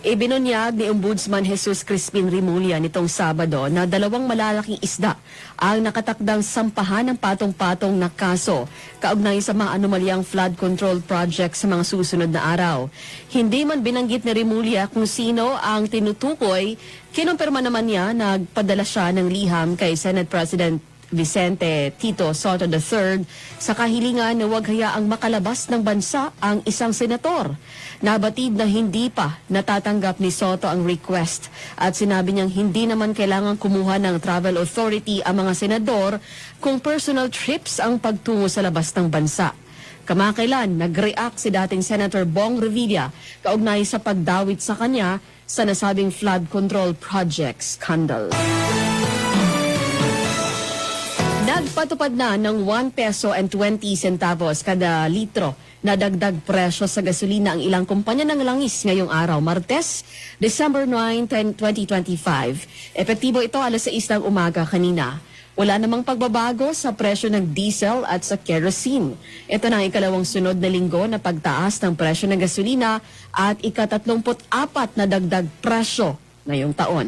Ibinunyag ni Ombudsman Jesus Crispin Rimulya nitong Sabado na 2 malalaking isda ang nakatakdang sampahan ng patong-patong na kaso kaugnay sa mga anomalyang flood control project sa mga susunod na araw. Hindi man binanggit ni Rimulya kung sino ang tinutukoy, kinumpirma naman niya na nagpadala siya ng liham kay Senate President Vicente Tito Soto III sa kahilingan na huwag hayaang makalabas ng bansa ang isang senator. Nabatid na hindi pa natatanggap ni Soto ang request at sinabi niyang hindi naman kailangan kumuha ng travel authority ang mga senador kung personal trips ang pagtungo sa labas ng bansa. Kamakailan, nag-react si dating Senator Bong Revilla kaugnay sa pagdawit sa kanya sa nasabing flood control project scandal. Nagpatupad na ng 1 peso and 20 centavos kada litro na dagdag presyo sa gasolina ang ilang kumpanya ng langis ngayong araw, Martes, December 9, 2025. Epektibo ito alas 6 ng umaga kanina. Wala namang pagbabago sa presyo ng diesel at sa kerosene. Ito na ang ikalawang sunod na linggo na pagtaas ng presyo ng gasolina at ika-34 na dagdag presyo ngayong taon.